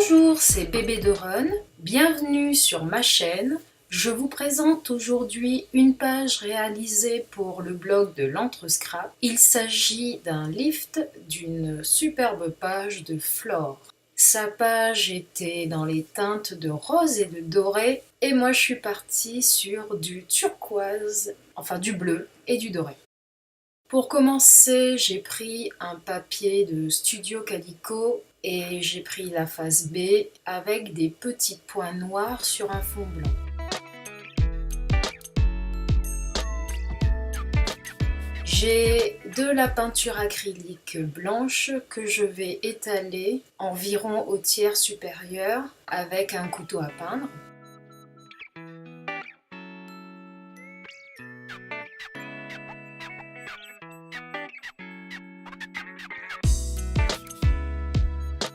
Bonjour, c'est Bébé de Run, bienvenue sur ma chaîne. Je vous présente aujourd'hui une page réalisée pour le blog de l'Entre-Scrap. Il s'agit d'un lift d'une superbe page de Flore. Sa page était dans les teintes de rose et de doré et moi je suis partie sur du turquoise, enfin du bleu et du doré. Pour commencer, j'ai pris un papier de Studio Calico et j'ai pris la face B avec des petits points noirs sur un fond blanc. J'ai de la peinture acrylique blanche que je vais étaler environ au tiers supérieur avec un couteau à peindre.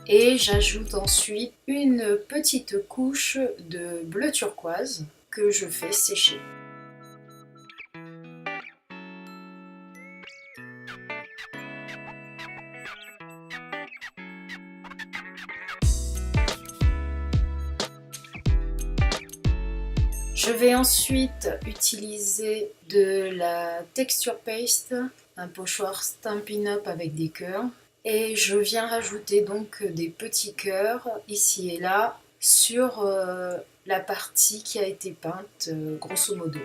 Et j'ajoute ensuite une petite couche de bleu turquoise que je fais sécher. Je vais ensuite utiliser de la texture paste, un pochoir Stampin' Up avec des cœurs. Et je viens rajouter donc des petits cœurs ici et là sur la partie qui a été peinte grosso modo.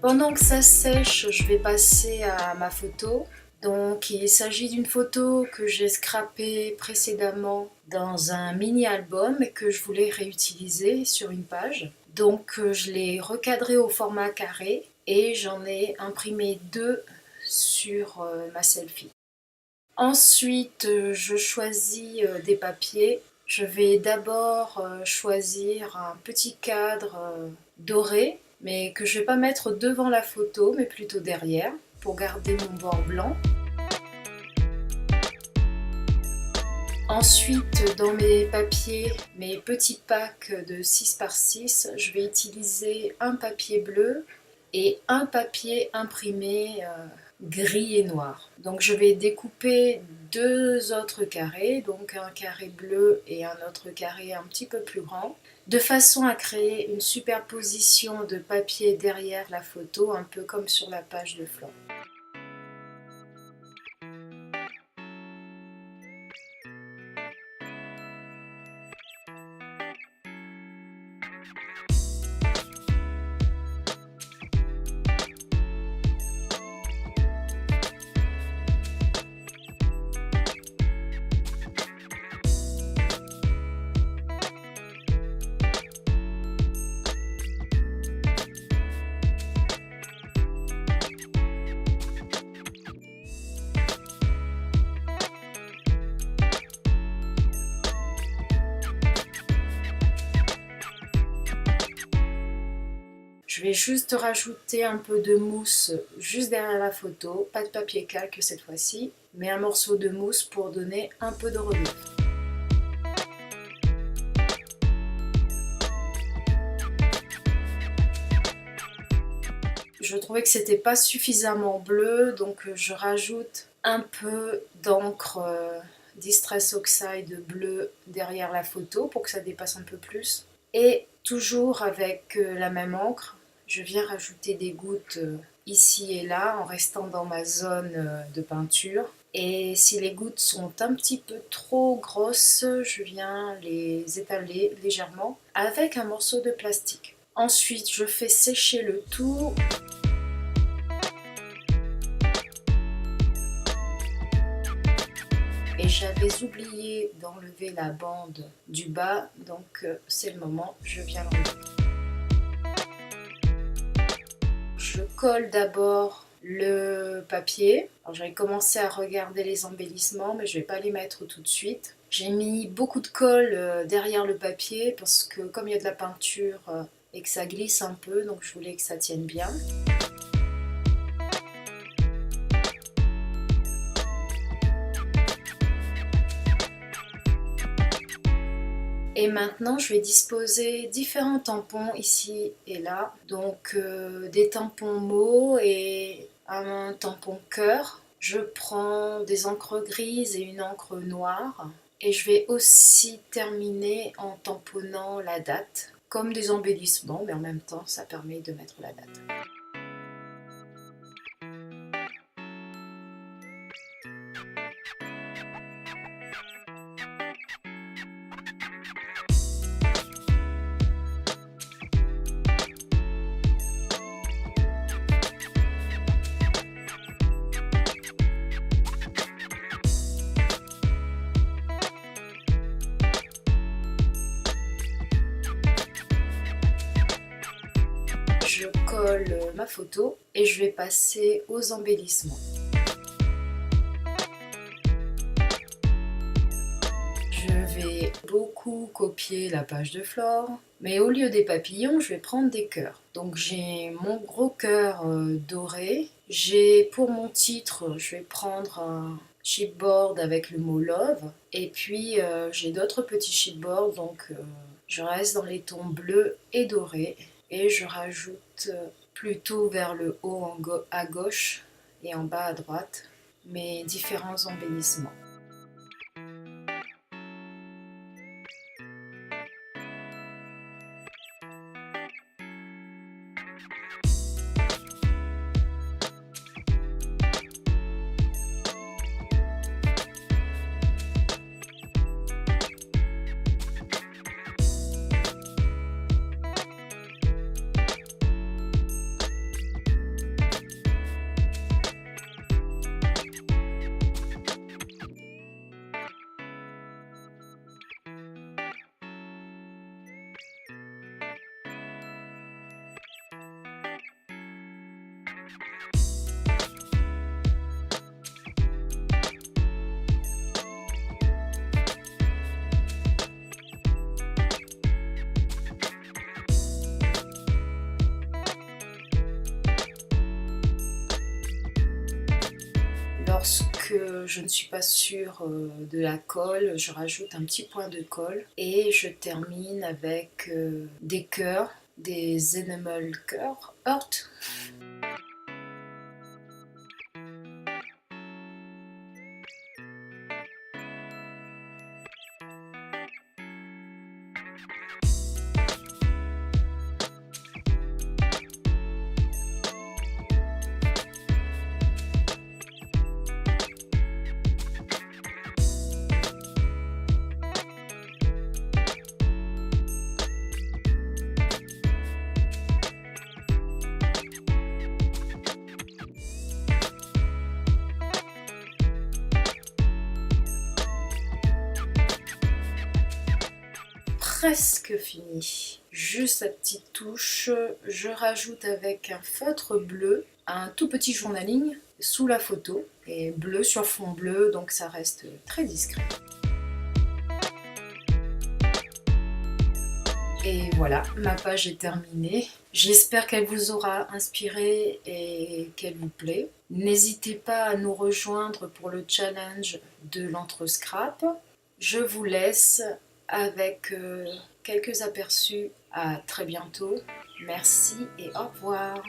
Pendant que ça sèche, je vais passer à ma photo. Donc il s'agit d'une photo que j'ai scrappée précédemment dans un mini-album et que je voulais réutiliser sur une page. Donc je l'ai recadrée au format carré et j'en ai imprimé deux sur ma selfie. Ensuite, je choisis des papiers. Je vais d'abord choisir un petit cadre doré, mais que je ne vais pas mettre devant la photo, mais plutôt derrière, pour garder mon bord blanc. Ensuite, dans mes papiers, mes petits packs de 6 par 6, je vais utiliser un papier bleu et un papier imprimé gris et noir. Donc je vais découper deux autres carrés, donc un carré bleu et un autre carré un petit peu plus grand, de façon à créer une superposition de papier derrière la photo, un peu comme sur la page de Flore. Je vais juste rajouter un peu de mousse juste derrière la photo, pas de papier calque cette fois-ci, mais un morceau de mousse pour donner un peu de relief. Je trouvais que c'était pas suffisamment bleu, donc je rajoute un peu d'encre Distress Oxide bleu derrière la photo pour que ça dépasse un peu plus. Et toujours avec la même encre, je viens rajouter des gouttes ici et là en restant dans ma zone de peinture. Et si les gouttes sont un petit peu trop grosses, je viens les étaler légèrement avec un morceau de plastique. Ensuite, je fais sécher le tout. Et j'avais oublié d'enlever la bande du bas, donc c'est le moment, je viens l'enlever. Je colle d'abord le papier. Alors j'avais commencé à regarder les embellissements, mais je ne vais pas les mettre tout de suite. J'ai mis beaucoup de colle derrière le papier parce que comme il y a de la peinture et que ça glisse un peu, donc je voulais que ça tienne bien. Et maintenant, je vais disposer différents tampons ici et là. Donc des tampons mots et un tampon cœur. Je prends des encres grises et une encre noire. Et je vais aussi terminer en tamponnant la date, comme des embellissements, mais en même temps, ça permet de mettre la date. Je colle ma photo et je vais passer aux embellissements. Je vais beaucoup copier la page de Flore, mais au lieu des papillons, je vais prendre des cœurs. Donc j'ai mon gros cœur doré. J'ai pour mon titre, je vais prendre un chipboard avec le mot Love. Et puis j'ai d'autres petits chipboards, donc je reste dans les tons bleus et dorés. Et je rajoute plutôt vers le haut à gauche et en bas à droite mes différents embellissements. Lorsque je ne suis pas sûre de la colle, je rajoute un petit point de colle et je termine avec des cœurs, des enamel cœurs, heart. Presque fini. Juste la petite touche, je rajoute avec un feutre bleu un tout petit journaling sous la photo et bleu sur fond bleu, donc ça reste très discret. Et voilà, ma page est terminée. J'espère qu'elle vous aura inspiré et qu'elle vous plaît. N'hésitez pas à nous rejoindre pour le challenge de l'entre-scrap. Je vous laisse avec quelques aperçus. À très bientôt. Merci et au revoir.